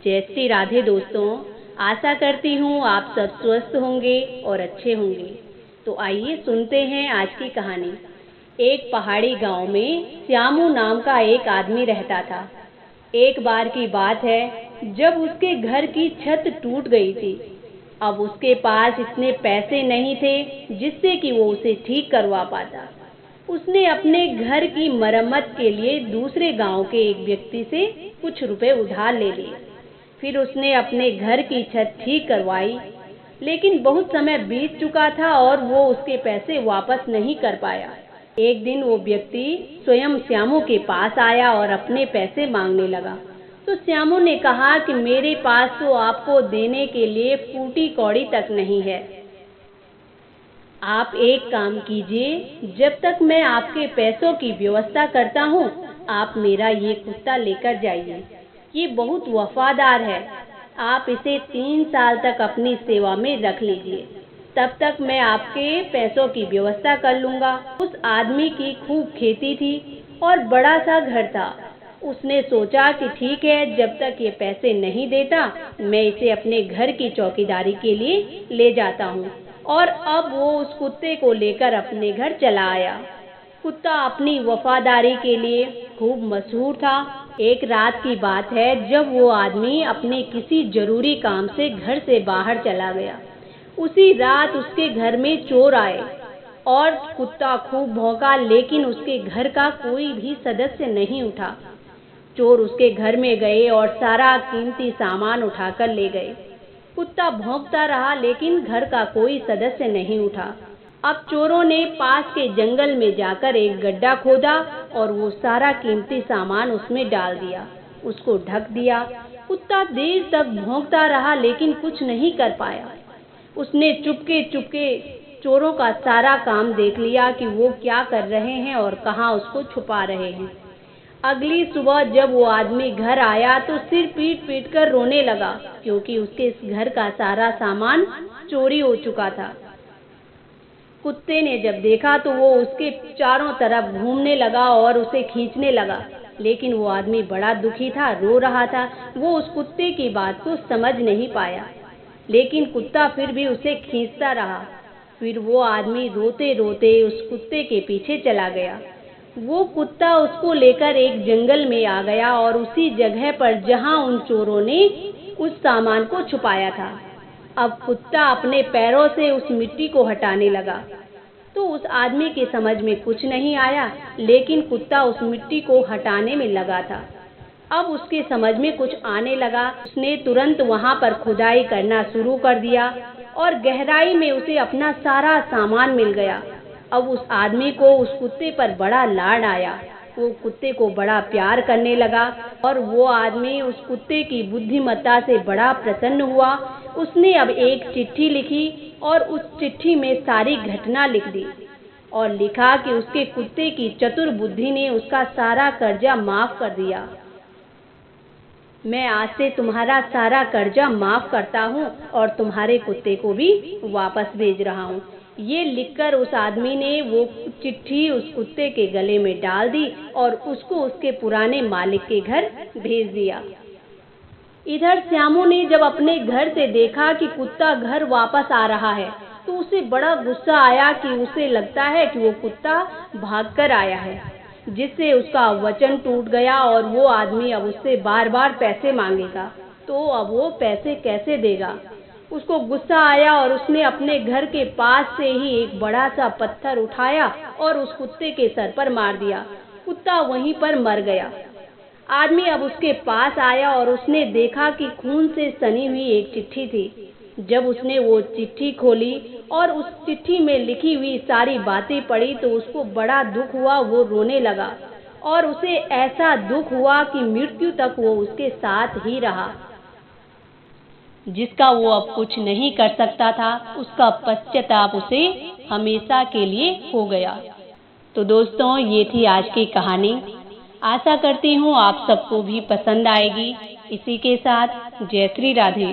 जय श्री राधे दोस्तों। आशा करती हूँ आप सब स्वस्थ होंगे और अच्छे होंगे। तो आइए सुनते हैं आज की कहानी। एक पहाड़ी गांव में श्यामू नाम का एक आदमी रहता था। एक बार की बात है जब उसके घर की छत टूट गई थी। अब उसके पास इतने पैसे नहीं थे जिससे कि वो उसे ठीक करवा पाता। उसने अपने घर की मरम्मत के लिए दूसरे गांव के एक व्यक्ति से कुछ रुपए उधार ले लिए। फिर उसने अपने घर की छत ठीक करवाई, लेकिन बहुत समय बीत चुका था और वो उसके पैसे वापस नहीं कर पाया। एक दिन वो व्यक्ति स्वयं श्यामू के पास आया और अपने पैसे मांगने लगा। तो श्यामू ने कहा कि मेरे पास तो आपको देने के लिए फूटी कौड़ी तक नहीं है। आप एक काम कीजिए, जब तक मैं आपके पैसों की व्यवस्था करता हूँ, आप मेरा ये कुत्ता लेकर जाइए। ये बहुत वफादार है। आप इसे 3 साल तक अपनी सेवा में रख लीजिए। तब तक मैं आपके पैसों की व्यवस्था कर लूँगा। उस आदमी की खूब खेती थी और बड़ा सा घर था। उसने सोचा कि ठीक है, जब तक ये पैसे नहीं देता, मैं इसे अपने घर की चौकीदारी के लिए ले जाता हूँ। और अब वो उस कुत्ते को लेकर अपने घर चला आया। कुत्ता अपनी वफादारी के लिए खूब मशहूर था। एक रात की बात है जब वो आदमी अपने किसी जरूरी काम से घर से बाहर चला गया। उसी रात उसके घर में चोर आए और कुत्ता खूब भौंका, लेकिन उसके घर का कोई भी सदस्य नहीं उठा। चोर उसके घर में गए और सारा कीमती सामान उठाकर ले गए। कुत्ता भौंकता रहा, लेकिन घर का कोई सदस्य नहीं उठा। अब चोरों ने पास के जंगल में जाकर एक गड्ढा खोदा और वो सारा कीमती सामान उसमें डाल दिया, उसको ढक दिया। कुत्ता देर तक भौंकता रहा, लेकिन कुछ नहीं कर पाया। उसने चुपके चुपके चोरों का सारा काम देख लिया कि वो क्या कर रहे हैं और कहाँ उसको छुपा रहे हैं। अगली सुबह जब वो आदमी घर आया तो सिर पीट पीट कर रोने लगा, क्योंकि उसके इस घर का सारा सामान चोरी हो चुका था। कुत्ते ने जब देखा तो वो उसके चारों तरफ घूमने लगा और उसे खींचने लगा, लेकिन वो आदमी बड़ा दुखी था, रो रहा था। वो उस कुत्ते की बात को समझ नहीं पाया, लेकिन कुत्ता फिर भी उसे खींचता रहा। फिर वो आदमी रोते रोते उस कुत्ते के पीछे चला गया। वो कुत्ता उसको लेकर एक जंगल में आ गया और उसी जगह पर जहां उन चोरों ने उस सामान को छुपाया था। अब कुत्ता अपने पैरों से उस मिट्टी को हटाने लगा। तो उस आदमी के समझ में कुछ नहीं आया, लेकिन कुत्ता उस मिट्टी को हटाने में लगा था। अब उसके समझ में कुछ आने लगा। उसने तुरंत वहां पर खुदाई करना शुरू कर दिया और गहराई में उसे अपना सारा सामान मिल गया। अब उस आदमी को उस कुत्ते पर बड़ा लाड आया। वो कुत्ते को बड़ा प्यार करने लगा और वो आदमी उस कुत्ते की बुद्धिमत्ता से बड़ा प्रसन्न हुआ। उसने अब एक चिट्ठी लिखी और उस चिट्ठी में सारी घटना लिख दी और लिखा कि उसके कुत्ते की चतुर बुद्धि ने उसका सारा कर्जा माफ कर दिया। मैं आज से तुम्हारा सारा कर्जा माफ करता हूँ और तुम्हारे कुत्ते को भी वापस भेज रहा हूँ। ये लिखकर उस आदमी ने वो चिट्ठी उस कुत्ते के गले में डाल दी और उसको उसके पुराने मालिक के घर भेज दिया। इधर श्यामू ने जब अपने घर से देखा कि कुत्ता घर वापस आ रहा है, तो उसे बड़ा गुस्सा आया कि उसे लगता है कि वो कुत्ता भागकर आया है, जिससे उसका वचन टूट गया और वो आदमी अब उससे बार बार पैसे मांगेगा। तो अब वो पैसे कैसे देगा? उसको गुस्सा आया और उसने अपने घर के पास से ही एक बड़ा सा पत्थर उठाया और उस कुत्ते के सर पर मार दिया। कुत्ता वहीं पर मर गया। आदमी अब उसके पास आया और उसने देखा कि खून से सनी हुई एक चिट्ठी थी। जब उसने वो चिट्ठी खोली और उस चिट्ठी में लिखी हुई सारी बातें पढ़ी तो उसको बड़ा दुख हुआ। वो रोने लगा और उसे ऐसा दुख हुआ कि मृत्यु तक वो उसके साथ ही रहा। जिसका वो अब कुछ नहीं कर सकता था, उसका पश्चाताप उसे हमेशा के लिए हो गया। तो दोस्तों, ये थी आज की कहानी। आशा करती हूँ आप सबको भी पसंद आएगी। इसी के साथ जय श्री राधे।